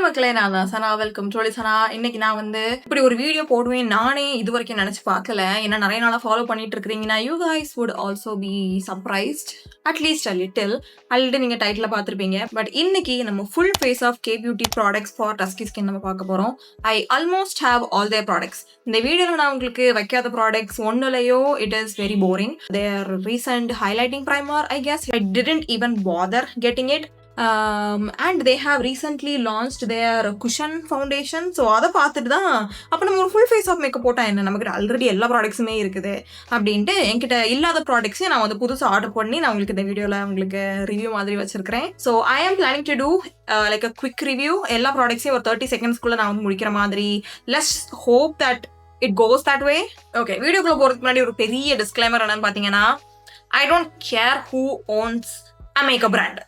மக்களே, நான் தான் சனா. வெல்கம் டு சனா. இன்னைக்கு நான் வந்து இப்படி ஒரு வீடியோ போடுவேன் நானே இது வரைக்கும் நினைச்சு பார்க்கல. ஏன்னா நிறைய நாளா ஃபாலோ பண்ணிட்டு இருக்கிறீங்கன்னா you guys would also be surprised at least a little. Already நீங்க டைட்டில் பார்த்துருப்பீங்க. பட் இன்னைக்கு நம்ம full face of K beauty products for dusky skin நம்ம பார்க்க போறோம். I almost have all their products. இந்த வீடியோவில் நான் உங்களுக்கு வைக்காத ப்ராடக்ட்ஸ் ஒன்னுலையோ it is very boring. Their recent highlighting primer I guess I didn't even bother getting it. And they have recently launched their cushion foundation. So அதை பார்த்துட்டு தான் அப்போ நம்ம ஒரு ஃபுல் ஃபேஸ் ஆஃப் மேக்கப் போட்டால் என்ன, நமக்கு ஆல்ரெடி எல்லா ப்ராடக்ட்ஸுமே இருக்குது அப்படின்ட்டு என்கிட்ட இல்லாத ப்ராடக்ட்ஸையும் நான் வந்து புதுசாக ஆர்டர் பண்ணி நான் உங்களுக்கு இந்த வீடியோவில் உங்களுக்கு ரிவ்யூ மாதிரி வச்சிருக்கிறேன். So I am planning to do like a quick review. எல்லா ப்ராடக்ட்ஸையும் ஒரு 30 செகண்ட்ஸ்குள்ளே நான் வந்து முடிக்கிற மாதிரி. Let's hope that it goes that way. Okay, வீடியோக்குள்ளே போகிறதுக்கு முன்னாடி ஒரு பெரிய டிஸ்க்ளைமர் என்னன்னு பார்த்தீங்கன்னா, I don't care who owns a makeup brand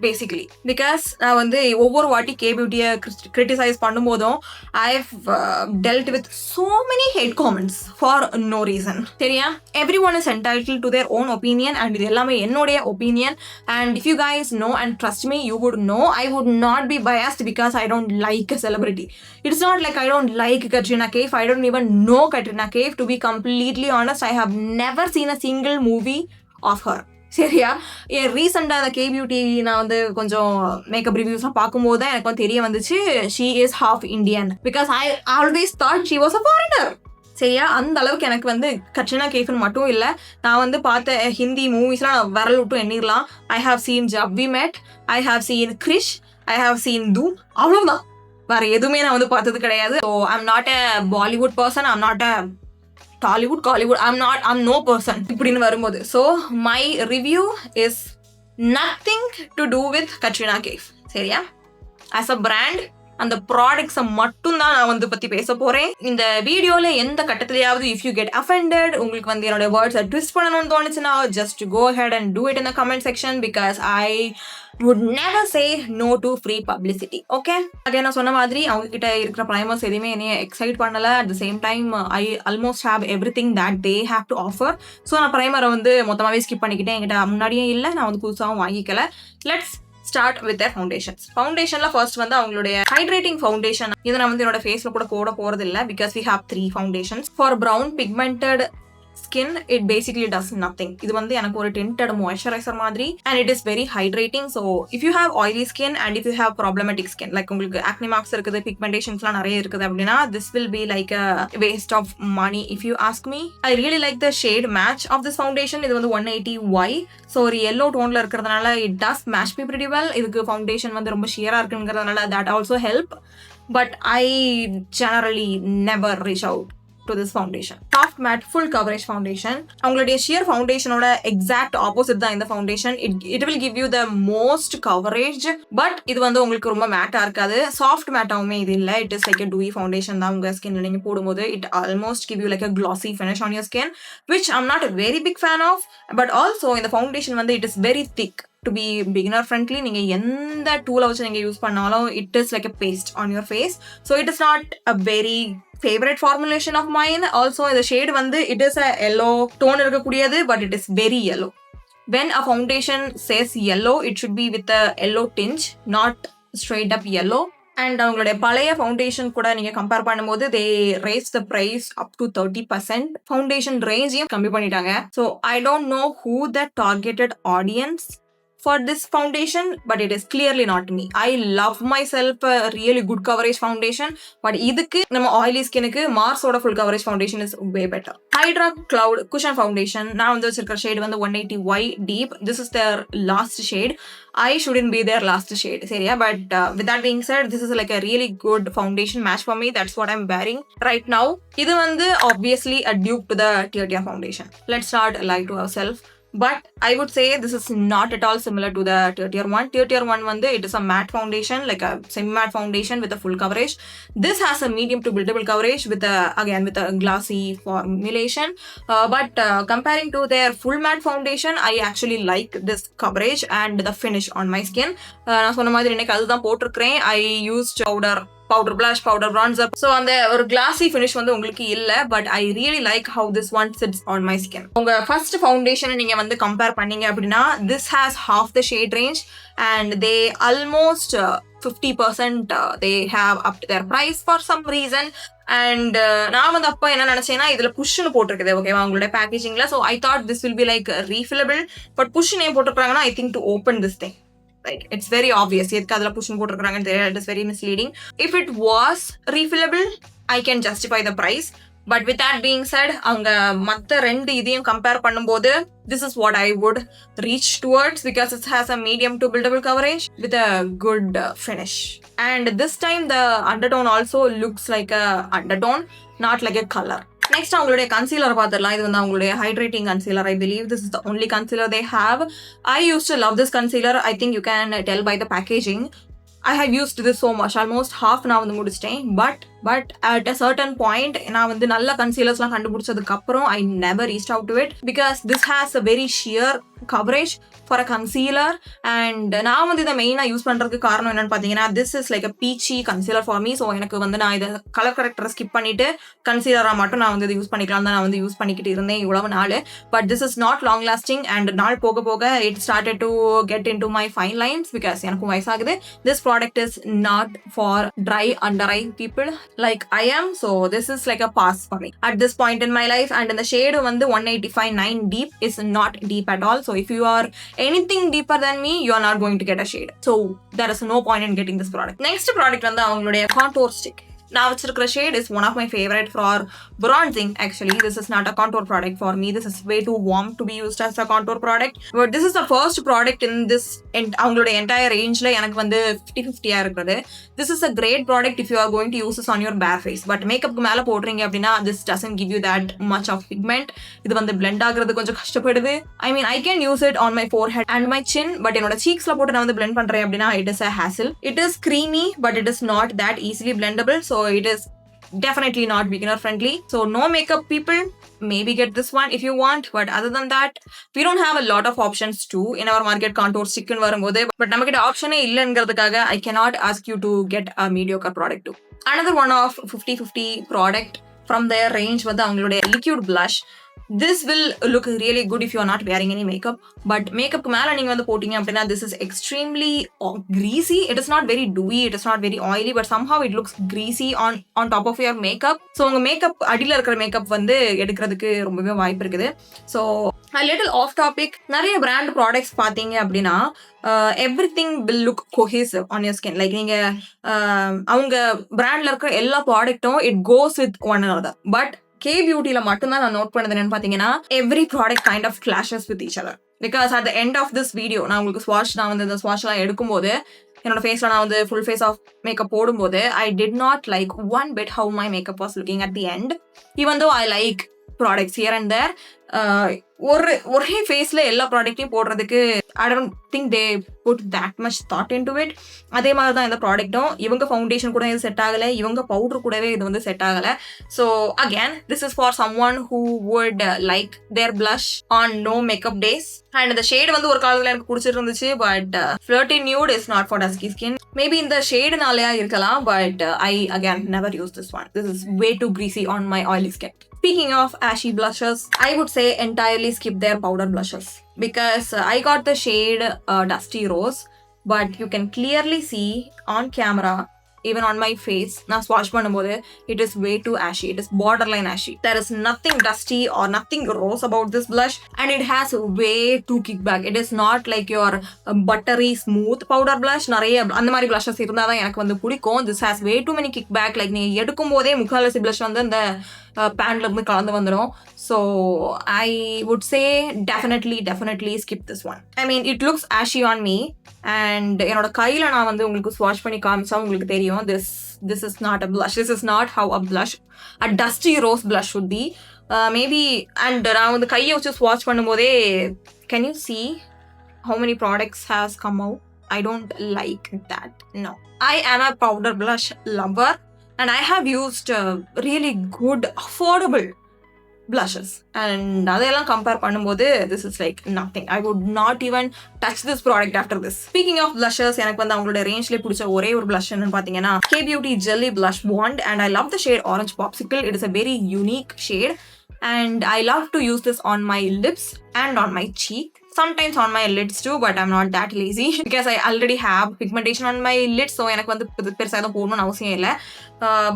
basically. Because நான் வந்து ஒவ்வொரு வாட்டி கே பியூட்டியை கிரிட்டிசைஸ் பண்ணும்போதும் I have dealt with so many hate comments for no reason. சரியா? Everyone is entitle to their own opinion and இது எல்லாமே என்னுடைய opinion. And if you guys know and trust me, you would know I would not be biased because I don't like a celebrity. It's not like I don't like Katrina Kaif. I don't even know Katrina Kaif. To be completely honest, I have never seen a single movie of her. சரியா? ரீசெண்டாக அந்த K beauty நான் வந்து கொஞ்சம் makeup ரிவ்யூஸ்லாம் பார்க்கும்போது தான் எனக்கு வந்து தெரிய வந்துச்சு she is half Indian. Because I always thought she was a foreigner. சரியா? அந்த அளவுக்கு எனக்கு வந்து கட்ரினா கேஃப்னு மட்டும் இல்லை, நான் வந்து பார்த்த ஹிந்தி மூவிஸ்லாம் நான் விரல் விட்டும் எண்ணிடலாம். I have seen Jab We Met, I have seen Krrish, I have seen Dhoom. அவ்வளோதான், வேறு எதுவுமே நான் வந்து பார்த்தது கிடையாது. So I'm not a Bollywood person, I'm not a Tollywood, Collywood, I'm no person இப்படின்னு வரும்போது. So my review is nothing to do with Katrina Kaif. சரியா? ஆஸ் அ பிராண்ட் அந்த ப்ராடக்ட்ஸை மட்டும்தான் நான் வந்து பற்றி பேச போகிறேன். இந்த வீடியோவில் எந்த கட்டத்துலையாவது இஃப் யூ கெட் அஃபெண்டட், உங்களுக்கு வந்து என்னோட வேர்ட்ஸை ட்விஸ்ட் பண்ணணும்னு தோணுச்சுன்னா just go ahead and do it in the comment section because I would never say no to free publicity. Okay, அங்கே நான் சொன்ன மாதிரி அவங்க கிட்ட இருக்கிற ப்ரைமர்ஸ் எதுவுமே என்னைய எக்ஸைட் பண்ணலை. At the same time I almost have every thing that they have to offer. So நான் ப்ரைமரை வந்து மொத்தமாகவே ஸ்கிப் பண்ணிக்கிட்டேன். என்கிட்ட முன்னாடியே இல்லை, நான் வந்து புதுசாகவும் வாங்கிக்கல. Let's start with their foundations. ஃபவுண்டேஷனில் ஃபர்ஸ்ட் வந்து அவங்களுடைய ஹைட்ரேட்டிங் ஃபவுண்டேஷன். இதை நான் வந்து என்னோட ஃபேஸில் கூட போட போகிறது இல்லை because we have 3 foundations. For brown pigmented skin it basically does nothing. இது வந்து எனக்கு ஒரு tinted moisturizer மாதிரி and it is very hydrating. So if you have oily skin and if you have problematic skin, like உங்களுக்கு acne marks இருக்குது, pigmentations நிறைய இருக்குது அப்படின்னா this will be like a waste of money if you ask me. I really like the shade match of this foundation. இது வந்து 180Y. So ஒரு yellow டோன்ல இருக்கிறதுனால it does match me pretty well. இதுக்கு foundation வந்து ரொம்ப ஷியராக இருக்குங்கிறதுனால that also help. But I generally never reach out to this foundation. Soft matte full coverage foundation. அவங்களுடைய sheer foundationோட exact opposite தான் இந்த foundation. It will give you the most coverage, but இது வந்து உங்களுக்கு ரொம்ப மேட்டா இருக்காது. சாஃப்ட் மேட்டாவுமே இது இல்லை. It is like a dewy foundation தான் உங்க ஸ்கின்ல நீங்க போடும்போது it almost give you like a glossy finish on your skin, which I'm not a very big fan of. But also இந்த foundation வந்து it is very thick. To be beginner friendly, நீங்க எந்த டூலை வச்சு நீங்க யூஸ் பண்ணாலும் it is like a paste on your face. So it is not a very favorite formulation of mine. Also the shade வந்து it is a yellow tone இருக்கக்கூடியது, but it is very yellow. When a foundation says yellow, it should be with a yellow tinge, not straight up yellow. And அவங்களுடைய பழைய foundation கூட நீங்கள் compare பண்ணும்போது they raise the price up to 30%. Foundation ரேஞ்சையும் கம்மி பண்ணிட்டாங்க. So I don't know who the targeted audience for this foundation, but it is clearly not me. I love myself a really good coverage foundation, but idukku நம்ம oily skin க்கு Mars oda full coverage foundation is way better. Hydra Cloud Cushion Foundation நான் வந்து வச்சிருக்கிற shade வந்து 180Y deep. This is their last shade. I shouldn't be their last shade. சரியா? But with that being said, this is like a really good foundation match for me. That's what I'm wearing right now. இது வந்து obviously a dupe to the Tier foundation. Let's start lie to ourselves. But I would say this is not at all similar to the Tier 1. Tier 1 வந்து it is a matte foundation, like a semi-matte foundation with a full coverage. This has a medium to buildable coverage with a glossy formulation. But comparing to their full matte foundation, I actually like this coverage and the finish on my skin. நான் சொன்ன மாதிரி எனக்கு அதுதான் போட்டிருக்கிறேன். I used powder blush, powder bronzer. So அந்த ஒரு glassy finish வந்து உங்களுக்கு இல்லை. But I really like how this one sits on my skin. உங்க first foundation நீங்க வந்து compare பண்ணீங்க அப்படின்னா this has half the shade range and they almost 50% they have upped their price for some reason. And நான் வந்து அப்போ என்ன நினைச்சேன்னா இதுல புஷ்னு போட்டிருக்குது ஓகேவா உங்களுடைய பேக்கேஜிங்ல. So I thought this will be like refillable. But புஷ்னு ஏன் போட்டிருக்காங்கன்னா I think to open this thing. Like it's very obvious எதுக்கு அதுல புஷ்னு போட்டிருக்காங்கன்னு தெரியல. It is very misleading. If it was refillable, I can justify the price. But with that being said, அவங்க மற்ற ரெண்டு இதையும் கம்பேர் பண்ணும்போது this is what I would reach towards because it has a medium to buildable coverage with a good finish. And this time the undertone also looks like a undertone, not like a color. Next அவங்களுடைய concealer பார்த்துடலாம். இது வந்து அவங்களுடைய hydrating concealer. I believe this is the only concealer they have. I used to love this concealer. I think you can tell by the packaging. I have used this so much. Almost half நான் வந்து முடிச்சிட்டேன். But at a certain point நான் வந்து நல்ல கன்சீலர்ஸ்லாம் கண்டுபிடிச்சதுக்கு அப்புறம் I never reached out to it because this has a very sheer coverage for a concealer. And நான் வந்து இதை மெயினாக யூஸ் பண்ணுறதுக்கு காரணம் என்னன்னு பார்த்தீங்கன்னா this is like a peachy concealer for me. So எனக்கு வந்து நான் இதை கலர் கரெக்டரை ஸ்கிப் பண்ணிட்டு கன்சீலராக மட்டும் நான் வந்து இதை யூஸ் பண்ணிக்கலாம் தான் நான் வந்து யூஸ் பண்ணிக்கிட்டு இருந்தேன் இவ்வளவு நாள். But this is not long lasting and நாள் போக போக it started to get into my fine lines because எனக்கும் வயசாகுது. This product is not for dry under eye people like I am. So this is like a pass for me at this point in my life. And in the shade வந்து 185.9 deep is not deep at all. So if you are anything deeper than me, you are not going to get a shade. So there is no point in getting this product. Next product வந்து அவங்களுடைய contour stick. நான் வச்சிருக்கிற shade is one of my favorite for bronzing. Actually, this is not a contour product for me. This is way too warm to be used as a contour product. But this is the first product in this அவங்களுடைய entire rangeல எனக்கு வந்து 50-50 இருக்குது. This is a great product if you are going to use this on your bare face. But மேக்கப்க்கு மேல போடுறீங்க அப்படின்னா this doesn't give you that much of pigment. இது வந்து blend ஆகுறது கொஞ்சம் கஷ்டப்படுது. I mean, I can use it on my forehead and my chin. But என்னோட cheeksல போட்டு நான் வந்து blend பண்றேன் அப்படின்னா it is a hassle. It is creamy, but it is not that easily blendable. So it is definitely not beginner friendly. So no makeup people, maybe get this one if you want. But other than that, we don't have a lot of options too in our market. Contour stick nu varumbodhu but namakita option e illengiradhukaga I cannot ask you to get a mediocre product too. Another one of 50-50 product from their range வந்து அவங்களுடைய liquid blush. This will look really good if you are not wearing any makeup. But makeup மேல நீங்க வந்து போட்டீங்க அப்படின்னா this is extremely greasy. It is not very dewy, it is not very oily, but somehow it looks greasy on top of your makeup. So உங்க makeup அடியில இருக்கிற makeup வந்து எடுக்கிறதுக்கு ரொம்பவே வாய்ப்பு இருக்குது. So a little off topic, நிறைய brand products பார்த்தீங்க அப்படின்னா everything will look cohesive on your skin. Like நீங்க அவங்க பிராண்ட்ல இருக்கிற எல்லா ப்ராடக்ட்டும் it goes with one another. But K-Beautyல மட்டும்தான் நான் நோட் பண்ணது என்னன்னு பார்த்தீங்கன்னா every product kind of clashes with each other. Because at the end of this video நான் உங்களுக்கு நான் வந்து இந்த ஸ்வாஷ்லாம் எடுக்கும்போது என்னோட ஃபேஸ்ல நான் வந்து ஃபுல் ஃபேஸ் ஆஃப் மேக்கப் போடும்போது I did not like one bit how my makeup was looking at the end. Even though I like products here and there, ஒரே ஃபேஸ்ல எல்லா ப்ராடக்ட்டையும் போடுறதுக்கு I don't think they put that much thought into it. அதே மாதிரி தான் இந்த ப்ராடக்ட்டும் இவங்க foundation கூட இது செட் ஆகலை, இவங்க பவுடர் கூடவே இது வந்து செட் ஆகலை. So again this is for someone who would like their blush on no makeup days. And இந்த ஷேடு வந்து ஒரு காலத்தில் எனக்கு பிடிச்சிருந்துச்சு. But flirty nude is not for dusky skin. Maybe இந்த ஷேடுனாலையா இருக்கலாம். But I again never use this one. This is way too greasy on my oily skin. Speaking of ashy blushes, I would say entirely skip their powder blushes because I got the shade Dusty Rose, but you can clearly see on camera, even on my face, நான் swash பண்ணும்போது it is way too ashy. It is borderline ashy. There is nothing dusty or nothing rose about this blush, and it has way too kickback. It is not like your buttery smooth powder blush. நிறைய அந்த மாதிரி blushes இருந்தா தான் எனக்கு வந்து பிடிக்கும். This has way too many kickback. Like நீ எடுக்கும் போதே முக்கால்வாசி blush வந்து இந்த பேன்ல இருந்து கலந்து வந்துடும். So I would say definitely skip this one. I mean, it looks ashy on me. And என்னோட கையில நான் வந்து உங்களுக்கு ஸ்வாஷ் பண்ணி காமிச்சா உங்களுக்கு தெரியும் this is not a blush. This is not how a dusty rose blush should be. Maybe and நான் வந்து கையை வச்சு ஸ்வாஷ் பண்ணும்போதே can you see how many products has come out? I don't like that. No. I am a powder blush lover and I have used really good affordable blushes and அதெல்லாம் compare பண்ணும்போது this is like nothing. I would not even touch this product after this. Speaking of blushes, எனக்கு வந்து அவங்களோட ரேஞ்ச்ல பிடிச்ச ஒரே ஒரு blush என்னன்னு பார்த்தீங்கன்னா K-Beauty Jelly Blush Wand, and I love the shade Orange Popsicle. It is a very unique shade and I love to use this on my lips and on my cheek. sometimes on my lids too, but I'm not that lazy because I already have pigmentation on my lids, so எனக்கு வந்து பெருசா எதுவும் போடணும்னு அவசியம் இல்லை.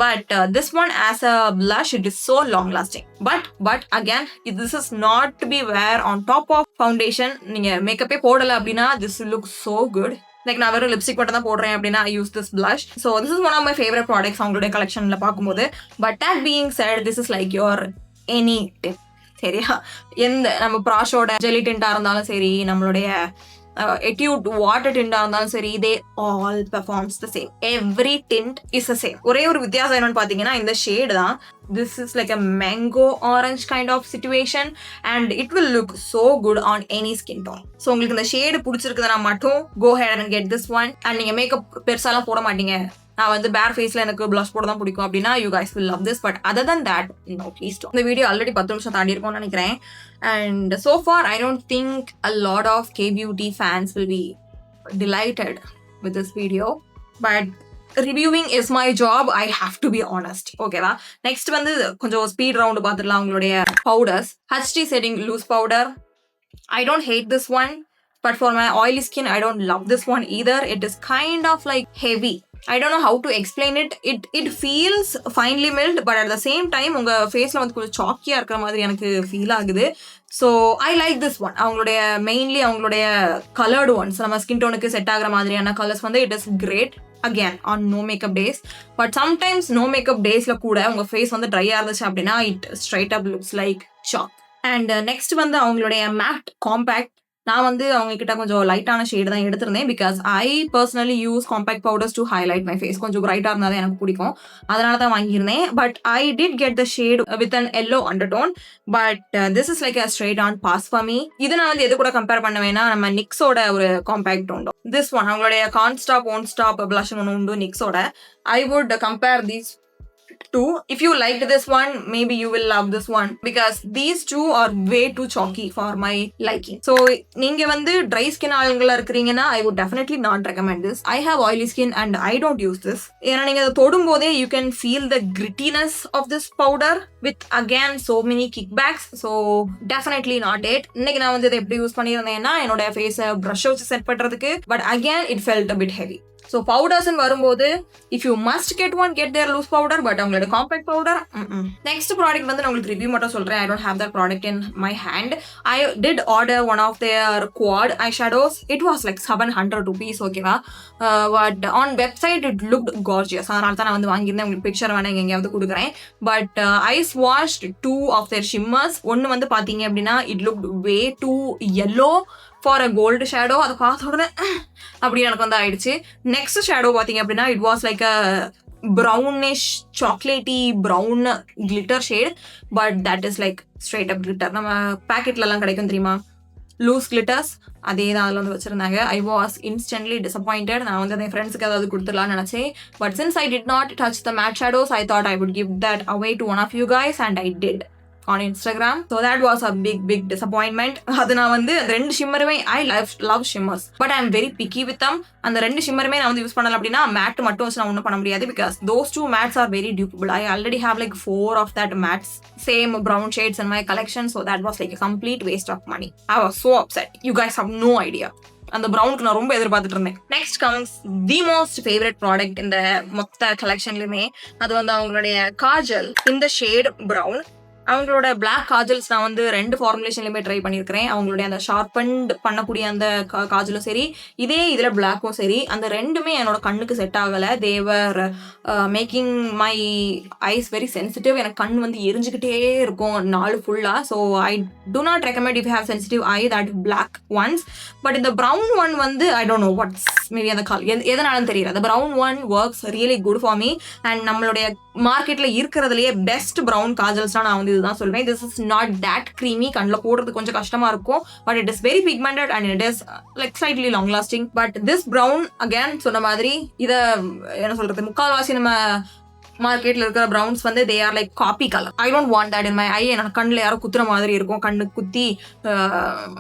But this one as a blush, it is so long lasting. But again, this is not to be wear on top of foundation. நீங்க மேக்கப்பே போடல அப்படின்னா this looks so good. Like நான் வெறும் லிப்ஸ்டிக் மட்டும் தான் போடுறேன் அப்படின்னா I use this blush. So this is one of my favorite products அவங்களுடைய கலெக்ஷன்ல பார்க்கும்போது. But that being said, this is like your any tint. சரியா, எந்த நம்ம ப்ராஷோட ஜெலி டிண்டா இருந்தாலும் சரி, நம்மளுடைய எட்யூட் வாட்டர் டிண்டா இருந்தாலும் சரி, they all performs the same. Every tint is the same. ஒரே ஒரு வித்தியாசம் என்னன்னு பாத்தீங்கன்னா இந்த ஷேட் தான். This is like a mango orange kind of situation and it will look so good on any skin tone. So உங்களுக்கு இந்த shade பிடிச்சிருக்குதுன்னா மட்டும் go ahead and get this one. And நீங்க மேக்கப் பெருசாலாம் போட மாட்டீங்க, நான் வந்து பேர் ஃபேஸ்ல எனக்கு blush போட தான் பிடிக்கும் அப்படின்னா you guys will love this. But other than that, no, please don't. இந்த வீடியோ ஆல்ரெடி 10 நிமிஷம் தாண்டி இருக்கும்னு நினைக்கிறேன். And so far I don't think a lot of K-beauty fans will be delighted with this video. But reviewing is my job, I have to be honest. ஓகேவா, next வந்து கொஞ்சம் speed round பார்த்துடலாம். உங்களுடைய powders, HD setting loose powder. I don't hate this one, but for my oily skin I don't love this one either. It is kind of like heavy. I don't know how to explain it. It feels finely milled, but at the same time உங்க ஃபேஸ்ல வந்து கொஞ்சம் சாக்கியா இருக்கிற மாதிரி எனக்கு feel ஆகுது. So I like this one. அவங்களுடைய mainly அவங்களுடைய கலர்டு ஒன்ஸ், நம்ம ஸ்கின் டோனுக்கு செட் ஆகிற மாதிரியான கலர்ஸ் வந்து it is great again on no makeup days. But sometimes no makeup டேஸ்ல கூட உங்க ஃபேஸ் வந்து ட்ரையா இருந்துச்சு அப்படின்னா it straight up looks like shock. And next வந்து அவங்களுடைய மேட் காம்பேக்ட். நான் வந்து அவங்க கிட்ட கொஞ்சம் லைட்டான ஷேடு தான் எடுத்திருந்தேன் because I personally use compact powders to highlight my face. கொஞ்சம் பிரைட்டாக இருந்தாலும் எனக்கு பிடிக்கும், அதனால தான் வாங்கியிருந்தேன். But I did get the shade with an yellow undertone. But this is like a straight on pass for me. இது நான் வந்து எது கூட கம்பேர் பண்ணுவேன்னா நம்ம நிக்ஸோட ஒரு காம்பேக்ட் உண்டு, திஸ் ஒன். அவங்களுடைய can't stop won't stop blush ஒன்று உண்டு நிக்ஸோட. I would compare these two. If you liked this one, maybe you will love this one because these two are way too chalky for my liking. So நீங்க வந்து dry skin ஆளுங்களா இருக்கிறீங்கன்னா I would definitely not recommend this. I have oily skin and I don't use this. ஏன்னா நீங்க அதை தொடும் போதே you can feel the grittiness of this powder with again so many kickbacks. So definitely not it. இன்னைக்கு நான் வந்து இதை எப்படி யூஸ் பண்ணியிருந்தேன்னா என்னோட ஃபேஸை ப்ரஷ் வச்சு செட் பண்றதுக்கு. But again it felt a bit heavy. So powders வரும்போது if you must get one, get their loose powder. But அவங்களோட காம்பேக்ட் பவுடர். நெக்ஸ்ட் ப்ராடக்ட் வந்து நான் உங்களுக்கு ரிவ்யூ மட்டும் சொல்றேன். I don't have that product in my hand. I did order one of their quad eyeshadows. It was like 700 rupees. ஓகேவா, but on website it looked gorgeous. அதனால தான் நான் வந்து வாங்கியிருந்தேன். உங்களுக்கு பிக்சர் வேணா எங்கேயாவது கொடுக்குறேன். But I swatched two of their shimmers. ஒன்று வந்து பார்த்தீங்க அப்படின்னா it looked way too yellow for a gold shadow. அதை பார்த்த உடனே அப்படி எனக்கு வந்து ஆயிடுச்சு. நெக்ஸ்ட் ஷேடோ பார்த்தீங்க அப்படின்னா it was like a brownish chocolatey brown glitter shade. But that is like straight up glitter. நம்ம பேக்கெட்லலாம் கிடைக்கும் தெரியுமா, லூஸ் கிளிட்டர்ஸ், அதே தான் அதில் வந்து வச்சுருந்தாங்க. I was instantly disappointed. நான் வந்து என் ஃப்ரெண்ட்ஸுக்கு ஏதாவது கொடுத்துடலான்னு நினச்சேன். But since I did not touch the matte shadows, I thought I would give that away to one of you guys and I did on Instagram. So that was a big disappointment. அது நான் வந்து அந்த ரெண்டு ஷிம்மருமே I love shimmers, but I am very picky with them. அந்த ரெண்டு ஷிம்மருமே நான் வந்து use பண்ணல அப்படின்னா மேட் மட்டும் வச்சு நான் ஒன்றும் பண்ண முடியாது because those two mattes are very dupable. I already have like 4 of that mattes, same brown shades in my collection. So that was like a complete waste of money. I was so upset. You guys have no idea. அந்த ப்ரௌனுக்கு நான் ரொம்ப எதிர்பார்த்துட்டு இருந்தேன். Next comes the most favourite product இந்த மொத்த கலெக்ஷன்லையுமே. அது வந்து அவங்களுடைய காஜல் இந்த ஷேட் ப்ரௌன். அவங்களோட பிளாக் காஜல்ஸ் நான் வந்து 2 ஃபார்முலேஷன்லையுமே ட்ரை பண்ணியிருக்கிறேன். அவங்களுடைய அந்த ஷார்பன்ட் பண்ணக்கூடிய அந்த காஜலும் சரி, இதே இதில் பிளாக்கும் சரி, அந்த ரெண்டுமே என்னோட கண்ணுக்கு செட் ஆகலை. They're making my eyes very sensitive. எனக்கு கண் வந்து எரிஞ்சுக்கிட்டே இருக்கும் நாள் ஃபுல்லாக. So I do not recommend if you have sensitive eye that black ones. But இந்த ப்ரௌன் ஒன் வந்து I don't know what's maybe அந்த எதனாலும் தெரியல. அந்த brown one works really good for me. And நம்மளுடைய மார்க்கெட்டில் இருக்கிறதுலையே பெஸ்ட் ப்ரௌன் காஜல்ஸ்லாம் நான் வந்து இதுதான் சொல்வேன். This is not that creamy, கண்ணில் போடுறது கொஞ்சம் கஷ்டமா இருக்கும். But it is very pigmented and it is like slightly long lasting. But this brown again சொன்ன மாதிரி இதை என்ன சொல்றது, முக்கால்வாசி நம்ம மார்க்கெட்ல இருக்கிற ப்ரௌன்ஸ் வந்து they are like coffee colour. I don't want that in my eye. என்னோட கண்ணில் யாரும் குத்துற மாதிரி இருக்கும், கண்ணு குத்தி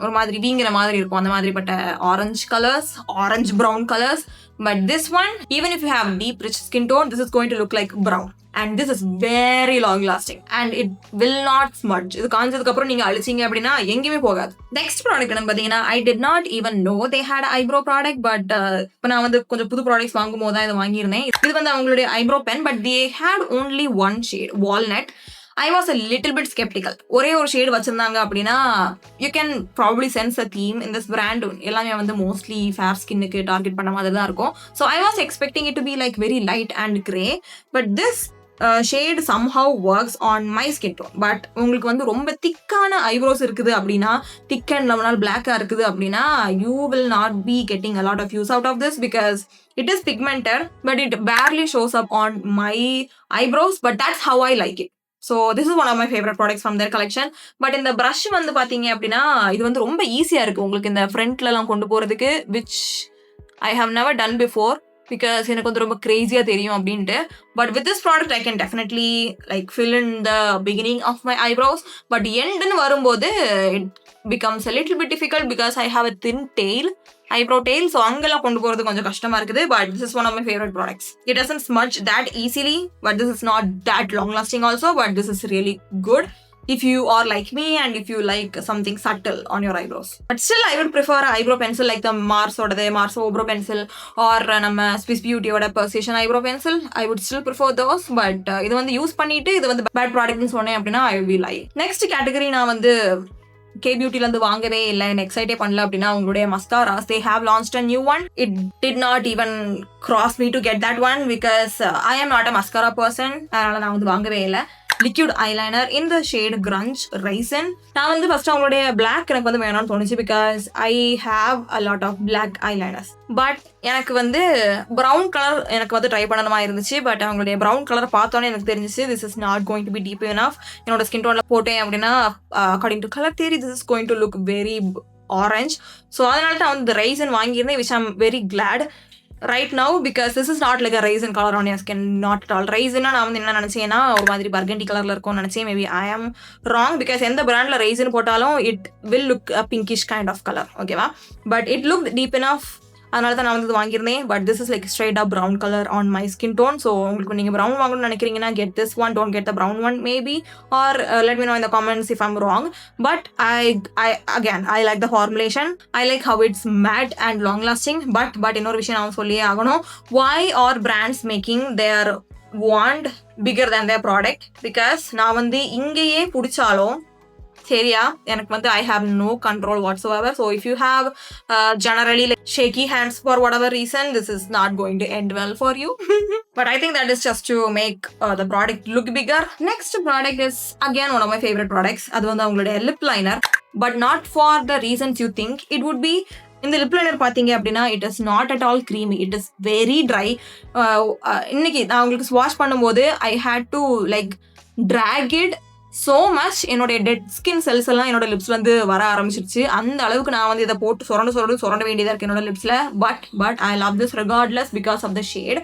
ஒரு மாதிரி வீங்கிற மாதிரி இருக்கும். அந்த மாதிரிப்பட்ட orange colours, orange brown colours But this one, even if you have deep rich skin tone, this is going to look like brown. And this is very long lasting and it will not smudge. இது காஞ்சதுக்கு அப்புறம் நீங்க அழிச்சீங்க அப்படின்னா எங்கேயுமே போகாது. Next product என்ன பாத்தீங்கன்னா, I did not even know they had eyebrow product, but இப்போ நான் வந்து கொஞ்சம் புது ப்ராடக்ட்ஸ் வாங்கும் போது தான் இதை வாங்கியிருந்தேன். இது வந்து அவங்களுடைய eyebrow pen, but they had only one shade, walnut. I was a little bit skeptical. ஒரே ஒரு ஷேட் வச்சிருந்தாங்க அப்படின்னா you can probably sense a theme in this brand. எல்லாமே வந்து மோஸ்ட்லி ஃபேர் ஸ்கின்னுக்கு டார்கெட் பண்ண மாதிரி தான் இருக்கும். So I was expecting it to be like very light and gray, but this shade somehow works on my skin tone. But உங்களுக்கு வந்து ரொம்ப திக்கான ஐப்ரோஸ் இருக்குது அப்படின்னா, திக் அண்ட் ரொம்ப நாள் பிளாக்கா இருக்குது அப்படின்னா, you will not be getting a lot of use out of this because it is pigmented, but it barely shows up on my eyebrows, but that's how I like it. So this is one of my favorite products from their collection. But இந்த brush வந்து பாத்தீங்க அப்படின்னா, இது வந்து ரொம்ப ஈஸியா இருக்கு உங்களுக்கு இந்த ஃப்ரண்ட்ல எல்லாம் கொண்டு போறதுக்கு, which I have never done before because எனக்கு வந்து ரொம்ப கிரேசியா தெரியும் அப்படின்ட்டு. But with this product I can definitely like fill in the beginning of my eyebrows, but endன்னு வரும்போது it becomes a little bit difficult because I have a thin tail, eyebrow tail, so அங்கெல்லாம் கொண்டு போறது கொஞ்சம் கஷ்டமா இருக்குது. But this is one of my favorite products. It doesn't smudge that easily, but this is not that long lasting also, but this is really good if you are like me and if you like something subtle on your eyebrows. But still I would prefer an eyebrow pencil like the Mars Eyebrow pencil or நம்ம Swiss Beauty ஓட Precision eyebrow pencil. I would still prefer those, but இது வந்து use பண்ணிட்டு இது வந்து bad product னு சொன்னேன் அப்படின்னா I will be lying. Next category நான் வந்து K-Beautyல இருந்து வாங்கவே இல்லை, எக்ஸைட்டே பண்ணல அப்படின்னா உங்களுடைய mascaras. They have launched a new one. It did not even cross me to get that one because I am not a mascara person. அதனால நான் வந்து வாங்கவே இல்லை. Liquid eyeliner in the shade Grunge Raisin. நான் வந்து first அவங்களுடைய black எனக்கு வந்து வேணும்னு தோணுச்சு because I have a lot of black eyeliners. But எனக்கு வந்து ப்ரௌன் கலர் எனக்கு வந்து ட்ரை பண்ணணுமா இருந்துச்சு. பட் அவங்களுடைய ப்ரௌன் கலர் பார்த்தோன்னே எனக்கு தெரிஞ்சிச்சு this is not going to be deep enough. என்னோட ஸ்கின் டோனில் போட்டேன் அப்படின்னா according to color theory this is going to look very orange. So அதனால தான் வந்து Raisin வாங்கியிருந்தேன், which I'm very glad right now because this is not like a raisin color on your skin, not at all. Raisin நான் வந்து என்ன நினைச்சேன்னா ஒரு மாதிரி burgundy கலர்ல இருக்கும்னு நினைச்சேன். Maybe I am wrong because எந்த பிராண்ட்ல raisin போட்டாலும் it will look a pinkish kind of color, ஓகேவா? But it looked deep enough, அதனால தான் நான் வந்து வாங்கியிருந்தேன். But this is like straight up brown color on my skin tone. So உங்களுக்கு நீங்கள் brown வாங்கணும்னு நினைக்கிறீங்கன்னா get this one, don't get the brown one maybe, or let me know in the comments if I'm wrong. But I like the formulation. I like how it's matte and long lasting. But இன்னொரு விஷயம் நான் சொல்லியே ஆகணும், why are brands making their wand bigger than their product? Because நான் வந்து இங்கேயே பிடிச்சாலும் சரியா எனக்கு வந்து I have no control whatsoever. So if you have generally like shaky hands for whatever reason, this is not going to end well for you. But I think that is just to make the product look bigger. Next product is again one of my favorite products. அது வந்து அவங்களுடைய lip liner, but not for the reasons you think it would be. இந்த lip liner பார்த்தீங்க அப்படின்னா it is not at all creamy, it is very dry. இன்னைக்கு நான் உங்களுக்கு swash பண்ணும்போது I had to like drag it so much. என்னோட dead skin cells எல்லாம் என்னோட லிப்ஸ் வந்து வர ஆரம்பிச்சிருச்சு. அந்த அளவுக்கு நான் வந்து இதை போட்டு சுரண்ட வேண்டியதாக இருக்கு என்னோட லிப்ஸில். But I love this regardless because of the shade.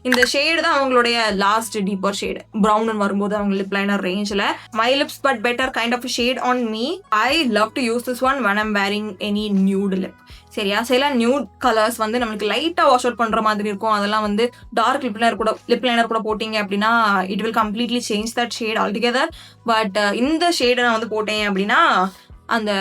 இந்த ஷேடு தான் அவங்களுடைய லாஸ்ட் டீப்பர் ஷேடு ப்ரௌன் வரும்போது அவங்க லிப் லைனர் ரேஞ்சில். My lips but better kind of shade on me. I love to use this one when I'm wearing any nude lip. சரியா, சில nude colours வந்து நம்மளுக்கு லைட்டாக வாஷ் அவுட் பண்ணுற மாதிரி இருக்கும். அதெல்லாம் வந்து டார்க் லிப் லைனர் கூட போட்டிங்க அப்படின்னா it will completely change that shade all together. But இந்த ஷேடை நான் வந்து போட்டேன் அப்படின்னா அந்த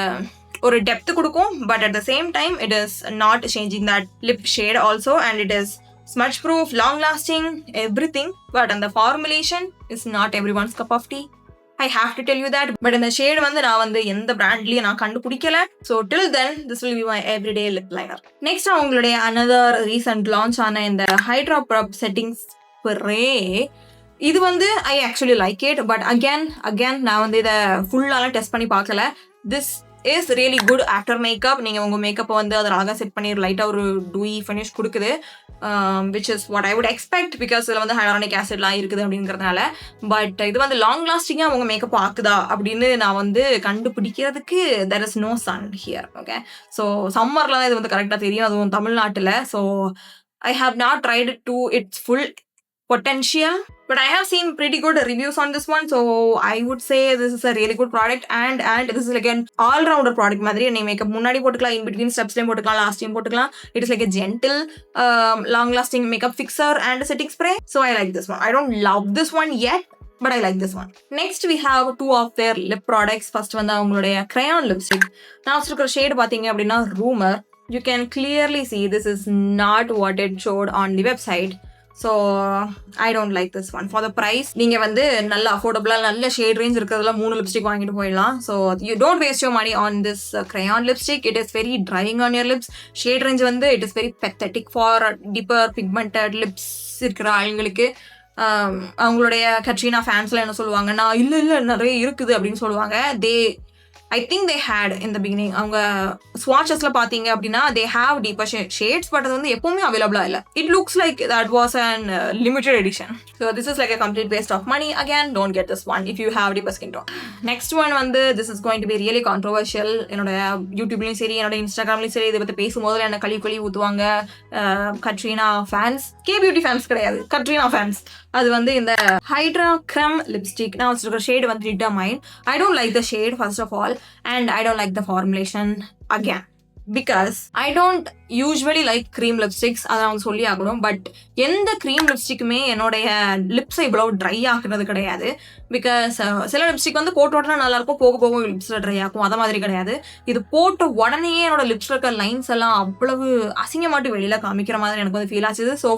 ஒரு டெப்த் கொடுக்கும். But at the same time it is not changing that lip shade also, and it is smudge proof, long lasting, everything. But and the formulation is not everyone's cup of tea. I have to tell you that. But இந்த shade வந்து நான் வந்து எந்த பிராண்ட்லயும் நான் கண்டுபிடிக்கல. So till then this will be my everyday lip liner. Next அவங்களுடைய another recent launch ஆன இந்த Hydra Prep setting spray. இது வந்து I actually like it, but again நான் வந்து இதை ஃபுல்லாலாம் டெஸ்ட் பண்ணி பார்க்கல. This is really good after makeup. நீங்கள் உங்கள் மேக்கப்பை வந்து அதை அழகாக செட் பண்ணி லைட்டாக ஒரு டூயி ஃபினிஷ் கொடுக்குது, which is what I would expect because இதில் வந்து ஹைலூரானிக் ஆசிட்லாம் இருக்குது அப்படிங்கிறதுனால. பட் இது வந்து லாங் லாஸ்டிங்காக உங்கள் மேக்கப் ஆக்குதா அப்படின்னு நான் வந்து கண்டுபிடிக்கிறதுக்கு there is no sun here. Okay, so சம்மரில் தான் இது வந்து கரெக்டாக தெரியும், அதுவும் தமிழ்நாட்டில். So I have not tried it to its full potential. But I have seen pretty good reviews on this one, so I would say this is a really good product, and this is like an all-rounder product மாதிரி. நீ makeup முன்னாடி போட்டுக்கலாம், in between steps-லையும் போட்டுக்கலாம், last-லையும் போட்டுக்கலாம். It is like a gentle, long-lasting makeup fixer and setting spray. So I like this one. I don't love this one yet, but I like this one. Next we have two of their lip products. First வந்து அவங்களுடைய crayon lipstick. நான் வச்சிருக்கிற shade பார்த்தீங்க அப்படின்னா Rumor. You can clearly see this is not what it showed on the website. So I don't like this one. For the price, நீங்க வந்து நல்ல அஃபோர்டபுளா நல்ல ஷேட் ரேஞ்ச் இருக்கிறதுல 3 லிப்ஸ்டிக் வாங்கிட்டு போயிடலாம். So you don't waste your money on this crayon lipstick. It is very drying on your lips. Shade range வந்து it is very pathetic for deeper pigmented lips இருக்கிற ஆளுங்களுக்கு. அவங்களுடைய கட்ரினா ஃபேன்ஸ்ல என்ன சொல்லுவாங்கன்னா இல்ல நிறைய இருக்குது அப்படின்னு சொல்லுவாங்க. I think they had in the beginning. அவங்க swatchesல பாத்தீங்க அப்படின்னா they have deeper shades, but அது வந்து எப்பவுமே அவைலபிளா இல்ல. It looks like that was an limited edition. So this is like a complete waste of money. Again, don't get this one if you have deeper skin tone. Next one வந்து this is going to be really controversial. என்னோட யூடியூப்லயும் சரி என்னோட இன்ஸ்டாகிராம்லயும் சரி இதை பத்தி பேசும்போது என்ன கழி ஊத்துவாங்க கட்ரினா ஃபேன்ஸ். K-beauty ஃபேன்ஸ் கிடையாது, கட்ரினா ஃபேன்ஸ். அது வந்து இந்த Hydrating lipstick. நான் வச்சிருக்கிற ஷேட் வந்து Determine. I don't like the shade first of all, and I don't like the formulation again because I don't usually like cream lipsticks. அதை நான் சொல்லி ஆகணும். பட் எந்த cream lipstickமே என்னோடைய லிப்ஸை இவ்வளவு ட்ரை ஆக்குறது கிடையாது. பிகாஸ் சில லிப்ஸ்டிக் வந்து போட்டு உடனே நல்லா இருக்கும், போக போக லிப்ஸ்ல ட்ரை ஆகும். அதை மாதிரி கிடையாது. இது போட்ட உடனே என்னோட லிப்ஸ்ல இருக்க லைன்ஸ் எல்லாம் அவ்வளவு அசிங்கமாட்டு வெளியில காமிக்கிற மாதிரி எனக்கு வந்து ஃபீல் ஆச்சுது. ஸோ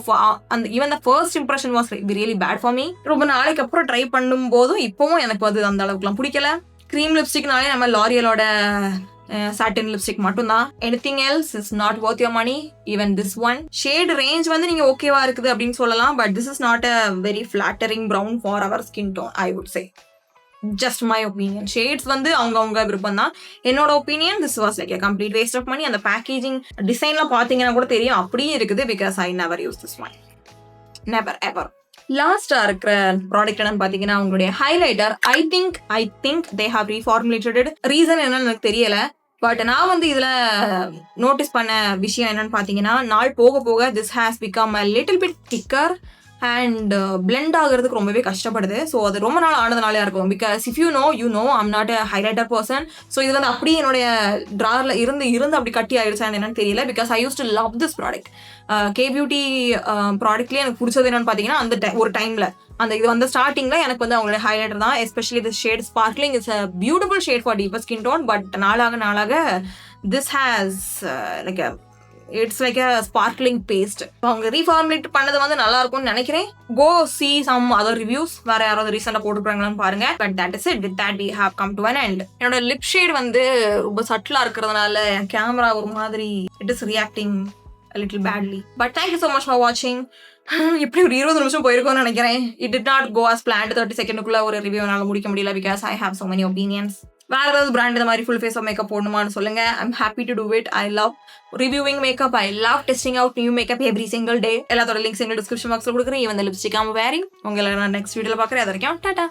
அந்த even the first impression was really bad for me. ரொம்ப நாளைக்கு அப்புறம் ட்ரை பண்ணும் போதும் இப்பவும் எனக்கு வந்து அந்த அளவுக்குலாம் பிடிக்கல. க்ரீம் லிப்ஸ்டிக்னாலே நம்ம லாரியலோட சாட்டின் லிப்ஸ்டிக் மட்டும்தான். Anything else is not worth your money. Even this one shade range வந்து நீங்க ஓகேவா இருக்குது அப்படின்னு சொல்லலாம். But this is not a very flattering brown for our skin tone, I would say. Just my opinion. Shades வந்து அவங்க விருப்பம் தான். என்னோட opinion this was like a complete waste of money. அந்த பேக்கேஜிங் டிசைன்லாம் பார்த்தீங்கன்னா கூட தெரியும் அப்படியே இருக்குது. Because I never use this one, never ever. லாஸ்டா இருக்கிற ப்ராடக்ட் என்னன்னு பாத்தீங்கன்னா உங்களுடைய highlighter. I think they have reformulated it. Reason என்னன்னு எனக்கு தெரியல. பட் நான் வந்து இதுல நோட்டீஸ் பண்ண விஷயம் என்னன்னு பாத்தீங்கன்னா நாள் போக போக this has become a little bit thicker and blend ஆகிறதுக்கு ரொம்பவே கஷ்டப்படுது. ஸோ அது ரொம்ப நாள் ஆனதுனாலே இருக்கும். Because if you know I'm not a highlighter person. So இது வந்து அப்படியே என்னுடைய ட்ராரில் இருந்து அப்படி கட்டி ஆயிடுச்சான்னு என்னன்னு தெரியல. Because I use to love this product. K-beauty ப்ராடக்ட்லேயே எனக்கு பிடிச்சது என்னன்னு பார்த்தீங்கன்னா அந்த ஒரு டைமில் அந்த இது வந்து ஸ்டார்டிங்கில் எனக்கு வந்து அவங்களுடைய ஹைலைட்டர் தான். Especially the shade sparkling is a beautiful shade for deeper skin tone. But நாளாக this has like it's like a sparkling paste. அவங்க ரீஃபார்முலேட் பண்ணது வந்து நல்லா இருக்கும்னு நினைக்கிறேன். Go see some other reviews. வேற யாராவது ரீசெண்டா போட்டுருக்காங்களான்னு பாருங்க. But that is it. With that we have come to an end. என்னோட லிப் ஷேட் வந்து ரொம்ப சட்டிலா இருக்கிறதுனால என் கேமரா ஒரு மாதிரி it is reacting a little badly. But thank you so much for watching. இப்படி ஒரு 20 நிமிஷம் போயிருக்கோம்னு நினைக்கிறேன். It did not go as planned. 30 செகண்டுக்குள்ள ஒரு ரிவ்யூ என்னால முடிக்க முடியல because I have so many opinions. வேற ஏதாவது பிராண்ட் இந்த மாதிரி ஃபுல் ஃபேஸ் ஆஃப் மேக்கப் போடணுமான்னு சொல்லுங்க. I'm happy to do it. I love reviewing makeup. I love testing out new makeup every single day. எல்லாத்தோட லிங்க்ஸ் எங்க டிஸ்கிரிப்ஷன் பாக்ஸ்ல கொடுக்குறேன். Even the lipstick ஆம் வேரிங். உங்களை நான் நெக்ஸ்ட் வீடியோல பார்க்குறேன். அது வரைக்கும் டாடா.